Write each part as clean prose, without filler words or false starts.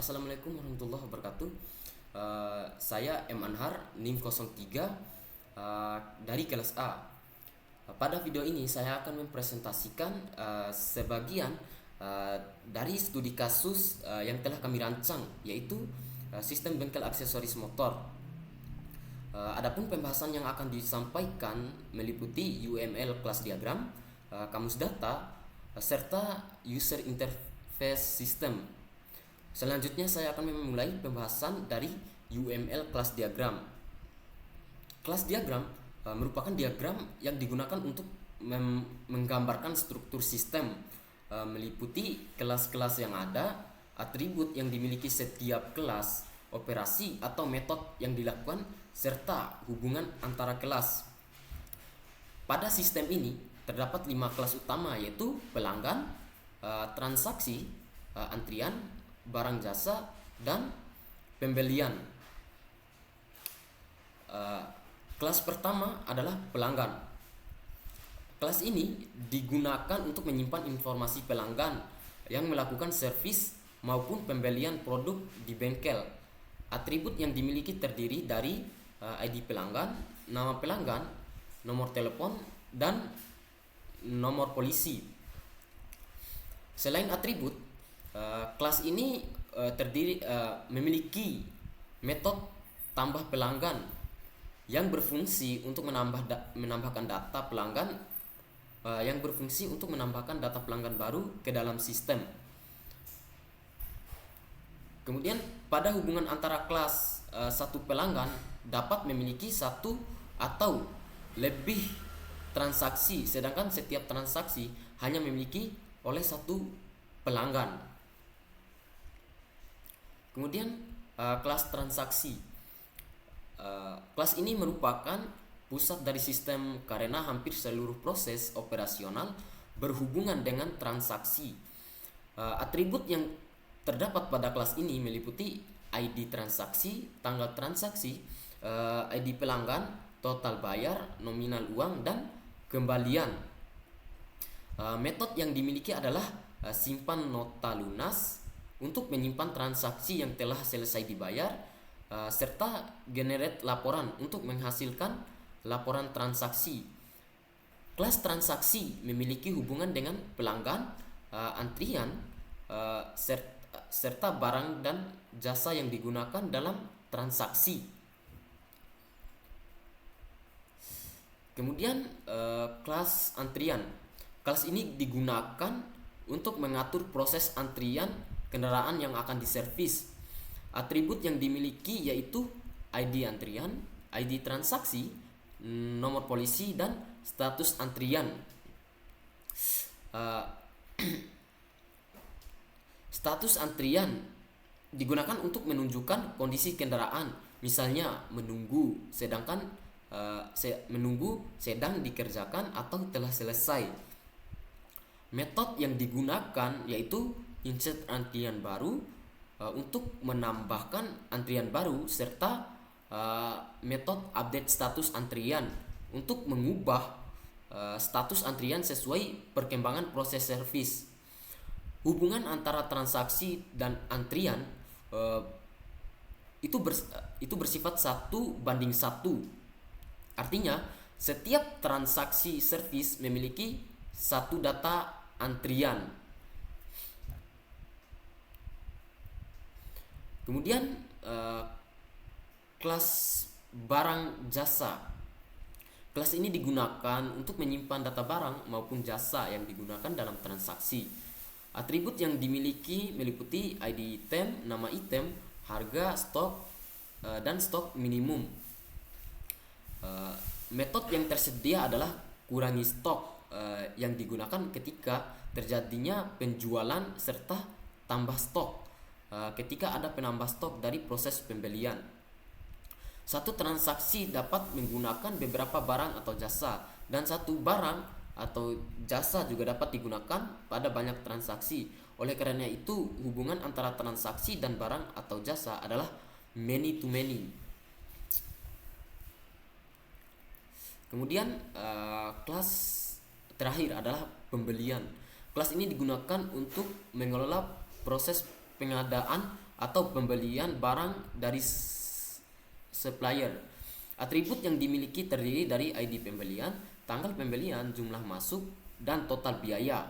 Assalamualaikum warahmatullahi wabarakatuh. Saya M. Anhar, NIM 03 dari kelas A. Pada video ini saya akan mempresentasikan sebagian dari studi kasus yang telah kami rancang, yaitu sistem bengkel aksesoris motor. Adapun pembahasan yang akan disampaikan meliputi UML kelas diagram, kamus data, serta user interface system. Selanjutnya saya akan memulai pembahasan dari UML kelas diagram. Kelas diagram merupakan diagram yang digunakan untuk menggambarkan struktur sistem, meliputi kelas-kelas yang ada, atribut yang dimiliki setiap kelas, operasi atau metode yang dilakukan, serta hubungan antara kelas. Pada sistem ini terdapat 5 kelas utama, yaitu pelanggan, transaksi, antrian, barang jasa, dan pembelian. Kelas pertama adalah pelanggan. Kelas ini digunakan untuk menyimpan informasi pelanggan yang melakukan servis maupun pembelian produk di bengkel. Atribut yang dimiliki terdiri dari ID pelanggan, nama pelanggan, nomor telepon, dan nomor polisi. Selain atribut, kelas ini memiliki metode tambah pelanggan yang berfungsi untuk menambahkan data pelanggan baru ke dalam sistem. Kemudian pada hubungan antara kelas satu pelanggan dapat memiliki satu atau lebih transaksi, sedangkan setiap transaksi hanya memiliki oleh satu pelanggan. Kemudian kelas transaksi. Kelas ini merupakan pusat dari sistem karena hampir seluruh proses operasional berhubungan dengan transaksi. Atribut yang terdapat pada kelas ini meliputi ID transaksi, tanggal transaksi, ID pelanggan, total bayar, nominal uang, dan kembalian. Metode yang dimiliki adalah simpan nota lunas untuk menyimpan transaksi yang telah selesai dibayar, serta generate laporan untuk menghasilkan laporan transaksi. Kelas transaksi memiliki hubungan dengan pelanggan, antrian, serta barang dan jasa yang digunakan dalam transaksi. Kemudian kelas antrian. Kelas ini digunakan untuk mengatur proses antrian kendaraan yang akan diservis. Atribut yang dimiliki yaitu ID antrian, ID transaksi, nomor polisi, dan status antrian. Status antrian digunakan untuk menunjukkan kondisi kendaraan, misalnya menunggu, sedang dikerjakan atau telah selesai. Metode yang digunakan yaitu insert antrian baru untuk menambahkan antrian baru, serta metode update status antrian untuk mengubah status antrian sesuai perkembangan proses servis. Hubungan antara transaksi dan antrian itu bersifat 1:1. Artinya setiap transaksi servis memiliki satu data antrian. Kemudian kelas barang jasa. Kelas ini digunakan untuk menyimpan data barang maupun jasa yang digunakan dalam transaksi. Atribut yang dimiliki meliputi ID item, nama item, harga, stok, dan stok minimum. Metode yang tersedia adalah kurangi stok yang digunakan ketika terjadinya penjualan, serta tambah stok ketika ada penambah stok dari proses pembelian. Satu transaksi dapat menggunakan beberapa barang atau jasa, dan satu barang atau jasa juga dapat digunakan pada banyak transaksi. Oleh karena itu, hubungan antara transaksi dan barang atau jasa adalah many to many. Kemudian kelas terakhir adalah pembelian. Kelas ini digunakan untuk mengelola proses pengadaan atau pembelian barang dari supplier. Atribut yang dimiliki terdiri dari ID pembelian, tanggal pembelian, jumlah masuk, dan total biaya.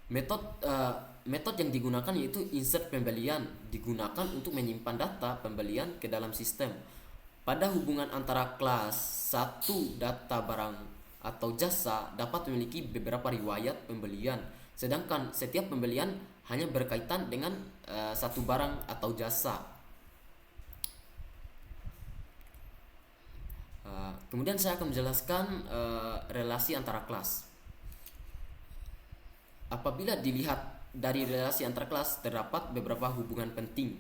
Metode yang digunakan yaitu insert pembelian, digunakan untuk menyimpan data pembelian ke dalam sistem. Pada hubungan antara kelas, satu data barang atau jasa dapat memiliki beberapa riwayat pembelian, sedangkan setiap pembelian hanya berkaitan dengan satu barang atau jasa. Kemudian saya akan menjelaskan relasi antara kelas. Apabila dilihat dari relasi antar kelas, terdapat beberapa hubungan penting.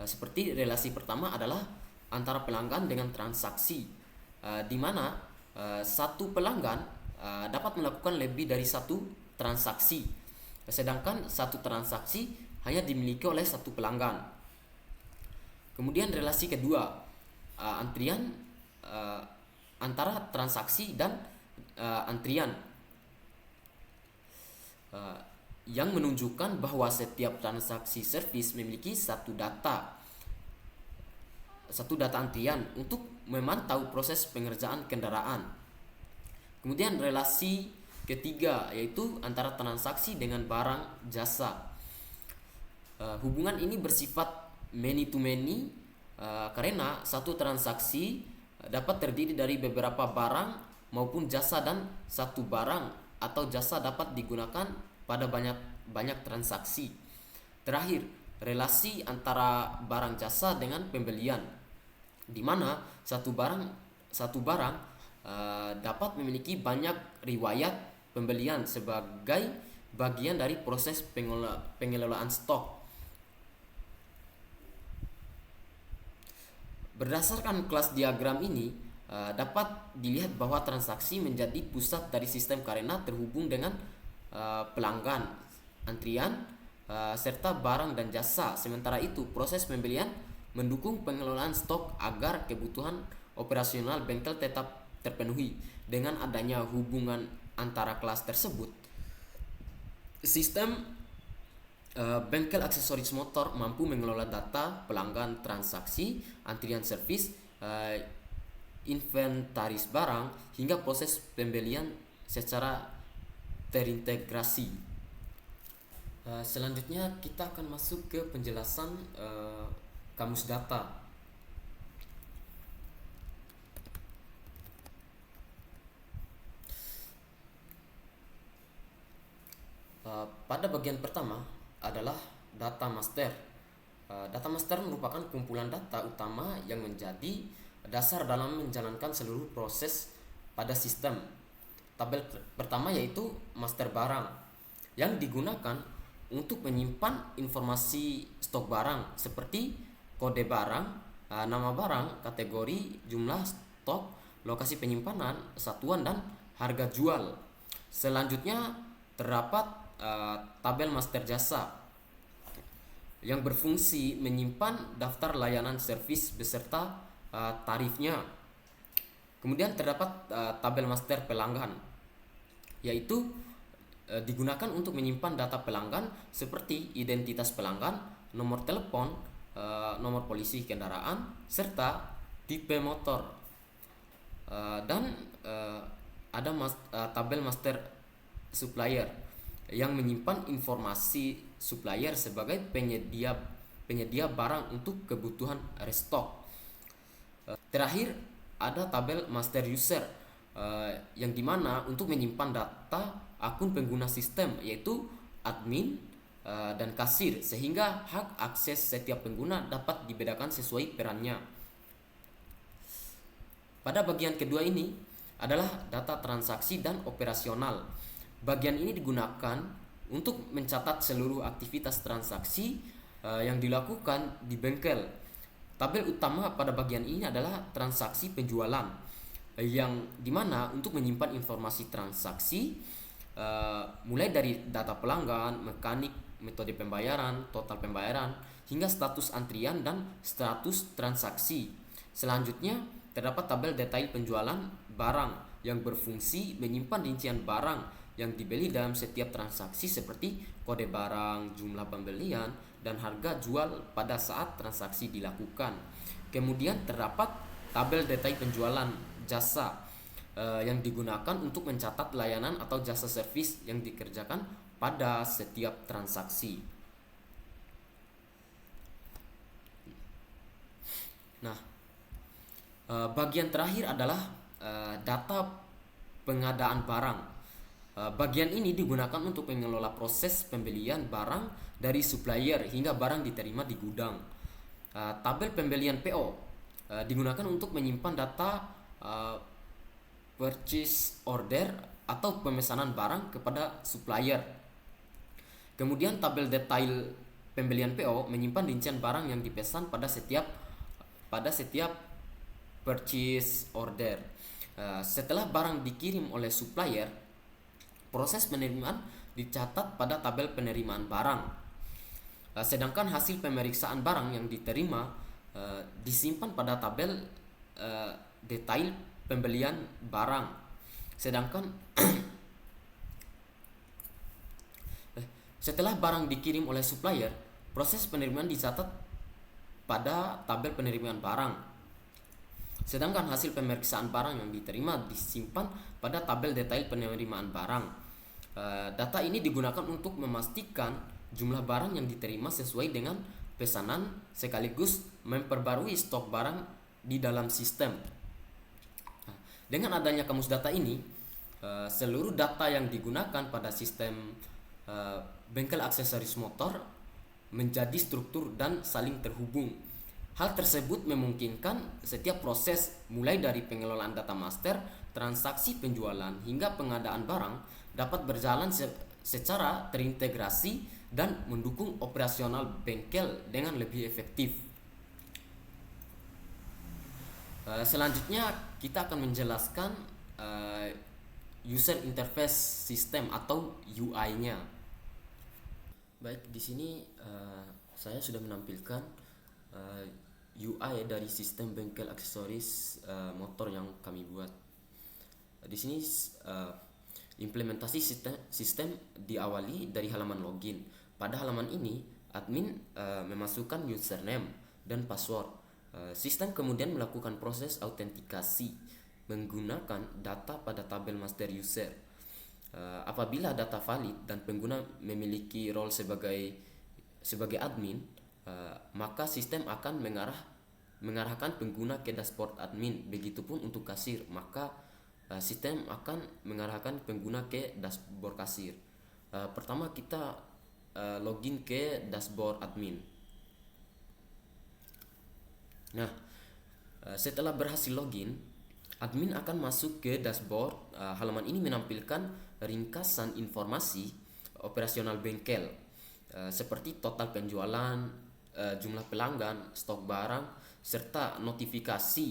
Seperti relasi pertama adalah antara pelanggan dengan transaksi, di mana satu pelanggan dapat melakukan lebih dari satu transaksi, sedangkan satu transaksi hanya dimiliki oleh satu pelanggan. Kemudian relasi kedua, antrian antara transaksi dan antrian, yang menunjukkan bahwa setiap transaksi servis memiliki satu data antrian untuk memantau proses pengerjaan kendaraan. Kemudian relasi ketiga yaitu antara transaksi dengan barang jasa. Hubungan ini bersifat many to many karena satu transaksi dapat terdiri dari beberapa barang maupun jasa, dan satu barang atau jasa dapat digunakan pada banyak transaksi. Terakhir, relasi antara barang jasa dengan pembelian, di mana satu barang dapat memiliki banyak riwayat pembelian sebagai bagian dari proses pengelolaan stok. Berdasarkan kelas diagram ini, dapat dilihat bahwa transaksi menjadi pusat dari sistem karena terhubung dengan pelanggan, antrian, serta barang dan jasa. Sementara itu, proses pembelian mendukung pengelolaan stok agar kebutuhan operasional bengkel tetap terpenuhi. Dengan adanya hubungan antara kelas tersebut, sistem bengkel aksesoris motor mampu mengelola data pelanggan, transaksi, antrian servis, inventaris barang, hingga proses pembelian secara terintegrasi. Selanjutnya kita akan masuk ke penjelasan kamus data. Pada bagian pertama adalah data master. Data master merupakan kumpulan data utama yang menjadi dasar dalam menjalankan seluruh proses pada sistem. Tabel pertama yaitu master barang, yang digunakan untuk menyimpan informasi stok barang seperti kode barang, nama barang, kategori, jumlah stok, lokasi penyimpanan, satuan, dan harga jual. Selanjutnya terdapat tabel master jasa, yang berfungsi menyimpan daftar layanan servis beserta tarifnya. Kemudian terdapat tabel master pelanggan, yaitu digunakan untuk menyimpan data pelanggan seperti identitas pelanggan, nomor telepon, nomor polisi kendaraan, serta tipe motor. Dan ada tabel master supplier, yang menyimpan informasi supplier sebagai penyedia barang untuk kebutuhan restock. Terakhir ada tabel master user, yang dimana untuk menyimpan data akun pengguna sistem, yaitu admin dan kasir, sehingga hak akses setiap pengguna dapat dibedakan sesuai perannya. Pada bagian kedua ini adalah data transaksi dan operasional. Bagian ini digunakan untuk mencatat seluruh aktivitas transaksi yang dilakukan di bengkel. Tabel utama pada bagian ini adalah transaksi penjualan, yang dimana untuk menyimpan informasi transaksi mulai dari data pelanggan, mekanik, metode pembayaran, total pembayaran, hingga status antrian dan status transaksi. Selanjutnya terdapat tabel detail penjualan barang, yang berfungsi menyimpan rincian barang yang dibeli dalam setiap transaksi seperti kode barang, jumlah pembelian, dan harga jual pada saat transaksi dilakukan. Kemudian terdapat tabel detail penjualan jasa yang digunakan untuk mencatat layanan atau jasa servis yang dikerjakan pada setiap transaksi. Nah, bagian terakhir adalah data pengadaan barang. Bagian ini digunakan untuk mengelola proses pembelian barang dari supplier hingga barang diterima di gudang. Tabel pembelian PO digunakan untuk menyimpan data purchase order atau pemesanan barang kepada supplier. Kemudian tabel detail pembelian PO menyimpan rincian barang yang dipesan pada setiap purchase order. Setelah barang dikirim oleh supplier, proses penerimaan dicatat pada tabel penerimaan barang. Sedangkan hasil pemeriksaan barang yang diterima disimpan pada tabel detail pembelian barang. Sedangkan setelah barang dikirim oleh supplier, proses penerimaan dicatat pada tabel penerimaan barang. Sedangkan hasil pemeriksaan barang yang diterima disimpan pada tabel detail penerimaan barang. Data ini digunakan untuk memastikan jumlah barang yang diterima sesuai dengan pesanan sekaligus memperbarui stok barang di dalam sistem. Dengan adanya kamus data ini, seluruh data yang digunakan pada sistem bengkel aksesoris motor menjadi struktur dan saling terhubung. Hal tersebut memungkinkan setiap proses mulai dari pengelolaan data master, transaksi penjualan hingga pengadaan barang dapat berjalan secara terintegrasi dan mendukung operasional bengkel dengan lebih efektif. Selanjutnya kita akan menjelaskan user interface system atau UI-nya. Baik, di sini saya sudah menampilkan UI dari sistem bengkel aksesoris motor yang kami buat. Di sini implementasi sistem diawali dari halaman login. Pada halaman ini, admin memasukkan username dan password. Sistem kemudian melakukan proses autentikasi menggunakan data pada tabel master user. Apabila data valid dan pengguna memiliki role sebagai admin, maka sistem akan mengarahkan pengguna ke dashboard admin. Begitupun untuk kasir, maka sistem akan mengarahkan pengguna ke dashboard kasir. Pertama kita login ke dashboard admin. Nah, setelah berhasil login, admin akan masuk ke dashboard. Halaman ini menampilkan ringkasan informasi operasional bengkel seperti total penjualan, jumlah pelanggan, stok barang, serta notifikasi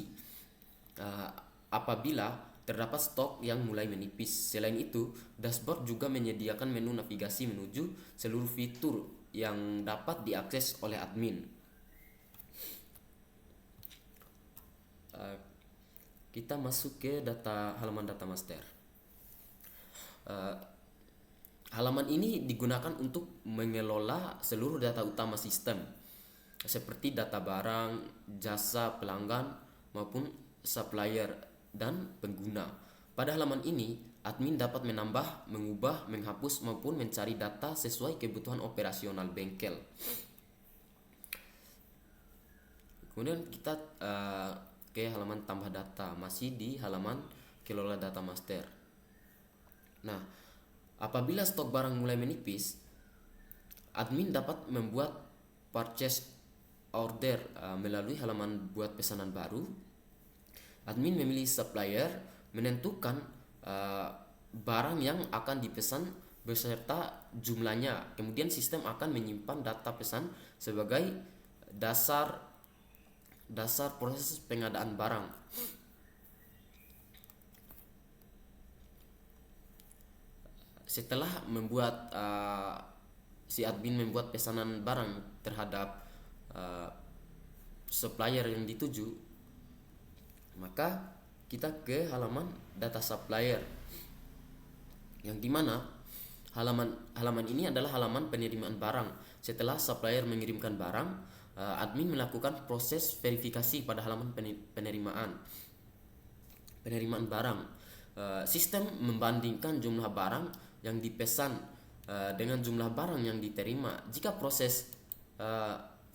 apabila terdapat stok yang mulai menipis. Selain itu, dashboard juga menyediakan menu navigasi menuju seluruh fitur yang dapat diakses oleh admin. Kita masuk ke halaman data master. Halaman ini digunakan untuk mengelola seluruh data utama sistem seperti data barang, jasa pelanggan maupun supplier dan pengguna. Pada halaman ini, admin dapat menambah, mengubah, menghapus maupun mencari data sesuai kebutuhan operasional bengkel. Kemudian kita ke halaman tambah data, masih di halaman kelola data master. Nah, apabila stok barang mulai menipis, admin dapat membuat purchase order melalui halaman buat pesanan baru. Admin memilih supplier, menentukan barang yang akan dipesan beserta jumlahnya. Kemudian sistem akan menyimpan data pesan sebagai dasar proses pengadaan barang. Setelah si admin membuat pesanan barang terhadap supplier yang dituju, maka kita ke halaman data supplier. yang dimana halaman ini adalah halaman penerimaan barang. Setelah supplier mengirimkan barang, admin melakukan proses verifikasi pada halaman penerimaan barang. Sistem membandingkan jumlah barang yang dipesan dengan jumlah barang yang diterima. Jika proses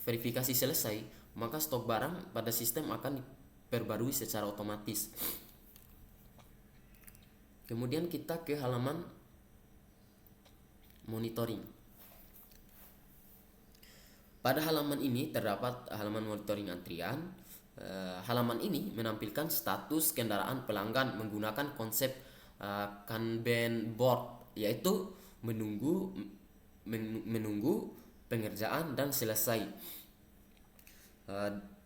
verifikasi selesai, maka stok barang pada sistem akan diperbarui secara otomatis. Kemudian kita ke halaman monitoring. Pada halaman ini terdapat halaman monitoring antrian. Halaman ini menampilkan status kendaraan pelanggan menggunakan konsep Kanban board, yaitu menunggu pengerjaan dan selesai.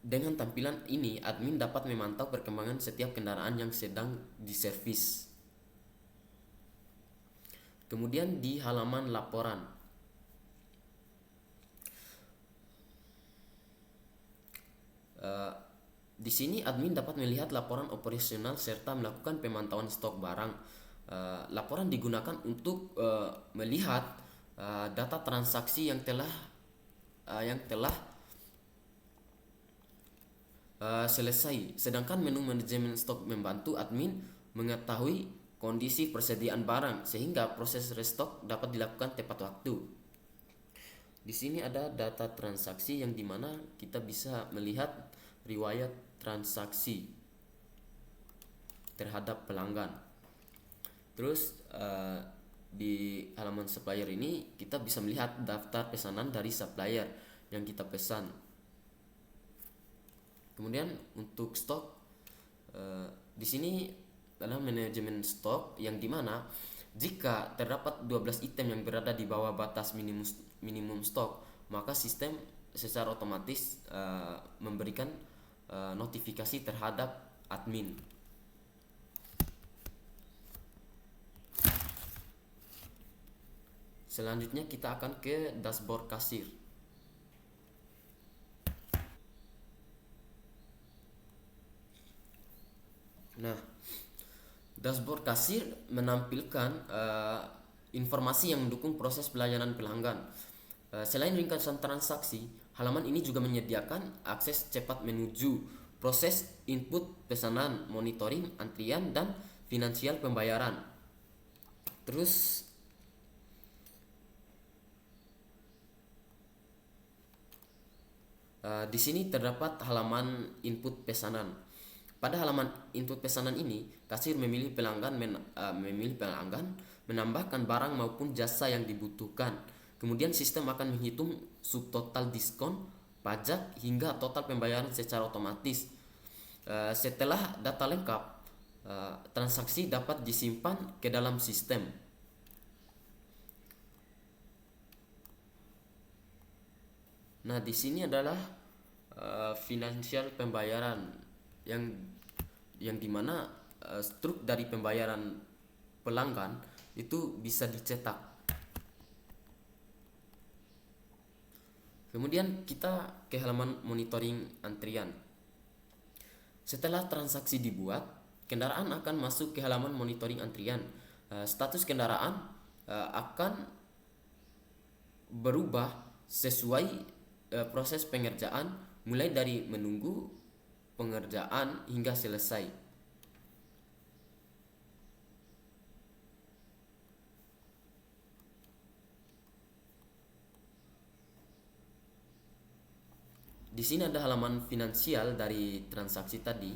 Dengan tampilan ini, admin dapat memantau perkembangan setiap kendaraan yang sedang diservis. Kemudian di halaman laporan, di sini admin dapat melihat laporan operasional serta melakukan pemantauan stok barang. Laporan digunakan untuk melihat data transaksi yang telah selesai. Sedangkan menu manajemen stok membantu admin mengetahui kondisi persediaan barang sehingga proses restock dapat dilakukan tepat waktu. Di sini ada data transaksi yang dimana kita bisa melihat riwayat transaksi terhadap pelanggan. Terus di halaman supplier ini kita bisa melihat daftar pesanan dari supplier yang kita pesan. Kemudian untuk stok, di sini adalah manajemen stok yang dimana jika terdapat 12 item yang berada di bawah batas minimum stok, maka sistem secara otomatis memberikan notifikasi terhadap admin. Selanjutnya kita akan ke dashboard kasir. Nah, dashboard kasir menampilkan informasi yang mendukung proses pelayanan pelanggan. Selain ringkasan transaksi, halaman ini juga menyediakan akses cepat menuju proses input pesanan, monitoring, antrian, dan finansial pembayaran. Terus di sini terdapat halaman input pesanan. Pada halaman input pesanan ini, kasir memilih pelanggan menambahkan barang maupun jasa yang dibutuhkan. Kemudian sistem akan menghitung subtotal diskon, pajak, hingga total pembayaran secara otomatis. Setelah data lengkap, transaksi dapat disimpan ke dalam sistem. Nah, di sini adalah finansial pembayaran yang dimana struk dari pembayaran pelanggan itu bisa dicetak. Kemudian kita ke halaman monitoring antrian. Setelah transaksi dibuat, kendaraan akan masuk ke halaman monitoring antrian. Status kendaraan akan berubah sesuai proses pengerjaan, mulai dari menunggu pengerjaan hingga selesai. Di sini ada halaman finansial dari transaksi tadi.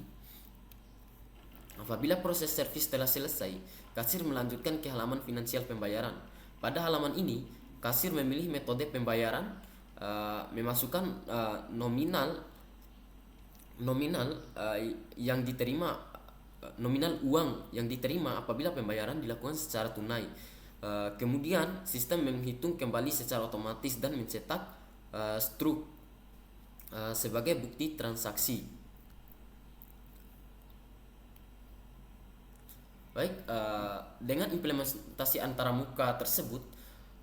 Apabila proses servis telah selesai, kasir melanjutkan ke halaman finansial pembayaran. Pada halaman ini, kasir memilih metode pembayaran, memasukkan nominal yang diterima, nominal uang yang diterima apabila pembayaran dilakukan secara tunai. Kemudian sistem menghitung kembali secara otomatis dan mencetak struk sebagai bukti transaksi. Baik, dengan implementasi antarmuka tersebut,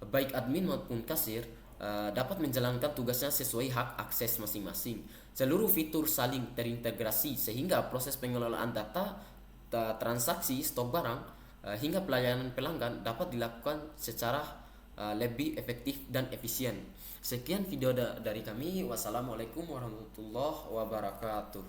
baik admin maupun kasir dapat menjalankan tugasnya sesuai hak akses masing-masing. Seluruh fitur saling terintegrasi sehingga proses pengelolaan data transaksi stok barang hingga pelayanan pelanggan dapat dilakukan secara lebih efektif dan efisien. Sekian video dari kami. Wassalamualaikum warahmatullahi wabarakatuh.